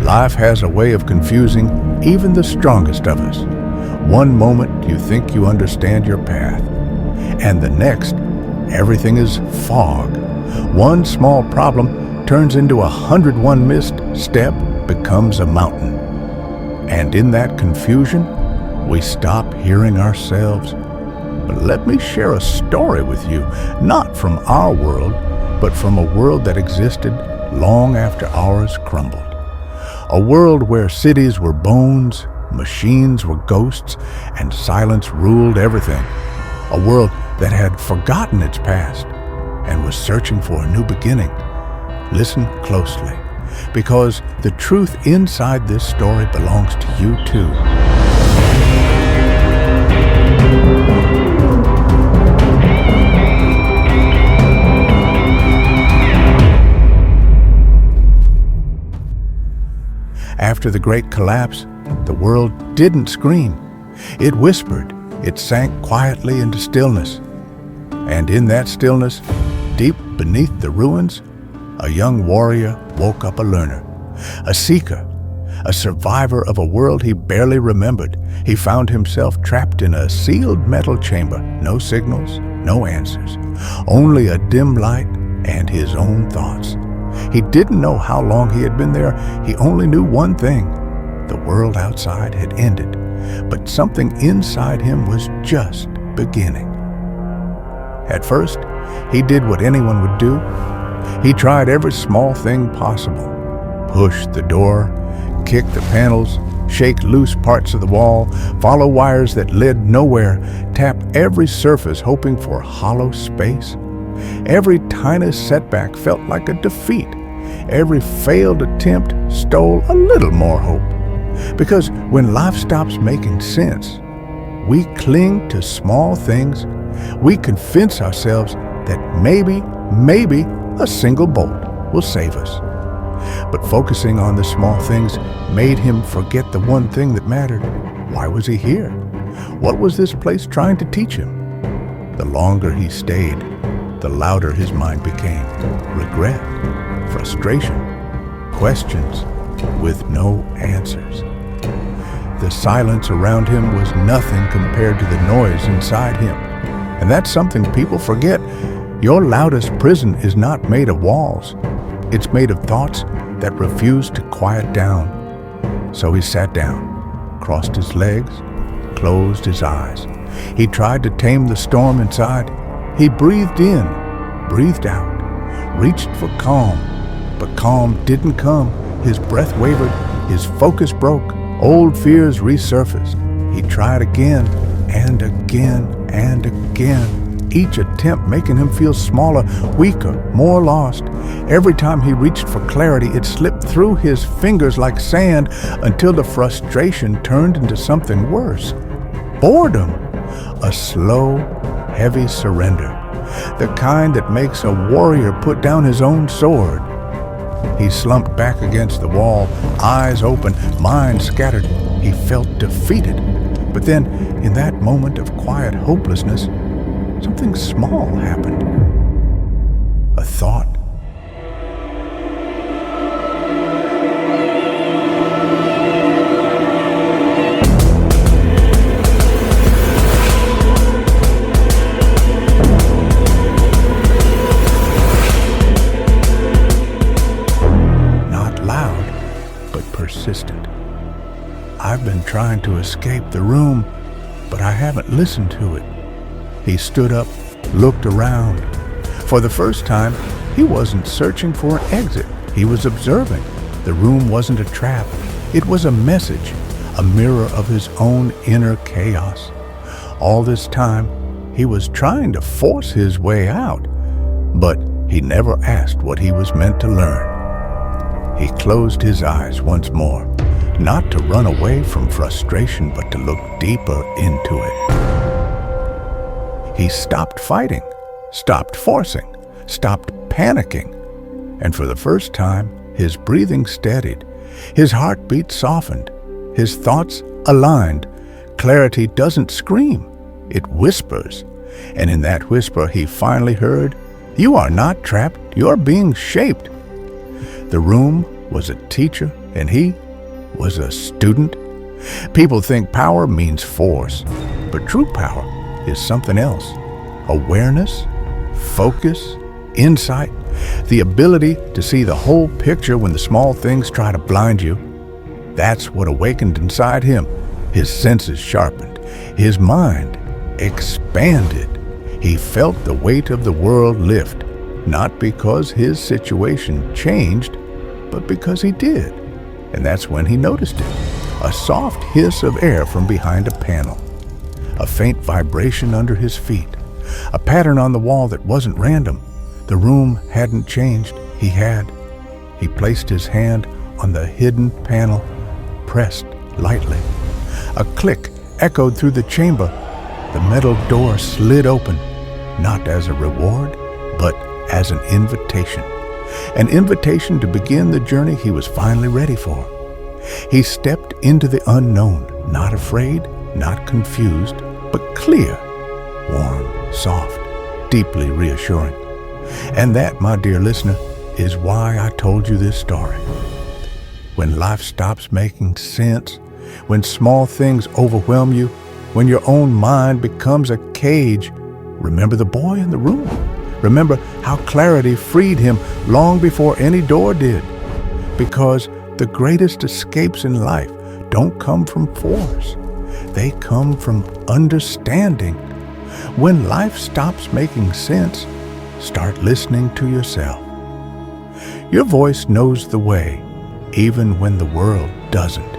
Life has a way of confusing even the strongest of us. One moment you think you understand your path, and the next, everything is fog. One small problem turns into 101 missed step becomes a mountain. And in that confusion, we stop hearing ourselves. But let me share a story with you, not from our world, but from a world that existed long after ours crumbled. A world where cities were bones, machines were ghosts, and silence ruled everything. A world that had forgotten its past and was searching for a new beginning. Listen closely, because the truth inside this story belongs to you too. After the Great Collapse, the world didn't scream. It whispered. It sank quietly into stillness. And in that stillness, deep beneath the ruins, a young warrior woke up a learner, a seeker, a survivor of a world he barely remembered. He found himself trapped in a sealed metal chamber. No signals, no answers, only a dim light and his own thoughts. He didn't know how long he had been there. He only knew one thing. The world outside had ended, but something inside him was just beginning. At first, he did what anyone would do. He tried every small thing possible. Push the door, kick the panels, shake loose parts of the wall, follow wires that led nowhere, tap every surface hoping for hollow space. Every tiny setback felt like a defeat. Every failed attempt stole a little more hope. Because when life stops making sense, we cling to small things. We convince ourselves that maybe a single bolt will save us. But focusing on the small things made him forget the one thing that mattered. Why was he here? What was this place trying to teach him? The longer he stayed, the louder his mind became. Regret, frustration, questions with no answers. The silence around him was nothing compared to the noise inside him. And that's something people forget. Your loudest prison is not made of walls. It's made of thoughts that refuse to quiet down. So he sat down, crossed his legs, closed his eyes. He tried to tame the storm inside. He breathed in, breathed out, reached for calm. But calm didn't come. His breath wavered, his focus broke. Old fears resurfaced. He tried again and again and again, each attempt making him feel smaller, weaker, more lost. Every time he reached for clarity, it slipped through his fingers like sand until the frustration turned into something worse. Boredom, a slow, heavy surrender, the kind that makes a warrior put down his own sword. He slumped back against the wall, eyes open, mind scattered. He felt defeated. But then, in that moment of quiet hopelessness, something small happened. A thought. Persistent. I've been trying to escape the room, but I haven't listened to it. He stood up, looked around. For the first time, he wasn't searching for an exit. He was observing. The room wasn't a trap. It was a message, a mirror of his own inner chaos. All this time, he was trying to force his way out, but he never asked what he was meant to learn. He closed his eyes once more, not to run away from frustration, but to look deeper into it. He stopped fighting, stopped forcing, stopped panicking. And for the first time, his breathing steadied, his heartbeat softened, his thoughts aligned. Clarity doesn't scream, it whispers. And in that whisper, he finally heard, "You are not trapped, you're being shaped." The room was a teacher and he was a student. People think power means force, but true power is something else. Awareness, focus, insight, the ability to see the whole picture when the small things try to blind you. That's what awakened inside him. His senses sharpened, his mind expanded. He felt the weight of the world lift, not because his situation changed, but because he did. And that's when he noticed it. A soft hiss of air from behind a panel, a faint vibration under his feet, a pattern on the wall that wasn't random. The room hadn't changed. He had. He placed his hand on the hidden panel, pressed lightly. A click echoed through the chamber. The metal door slid open, not as a reward, but as an invitation. An invitation to begin the journey he was finally ready for. He stepped into the unknown, not afraid, not confused, but clear, warm, soft, deeply reassuring. And that, my dear listener, is why I told you this story. When life stops making sense, when small things overwhelm you, when your own mind becomes a cage, remember the boy in the room. Remember how clarity freed him long before any door did. Because the greatest escapes in life don't come from force. They come from understanding. When life stops making sense, start listening to yourself. Your voice knows the way, even when the world doesn't.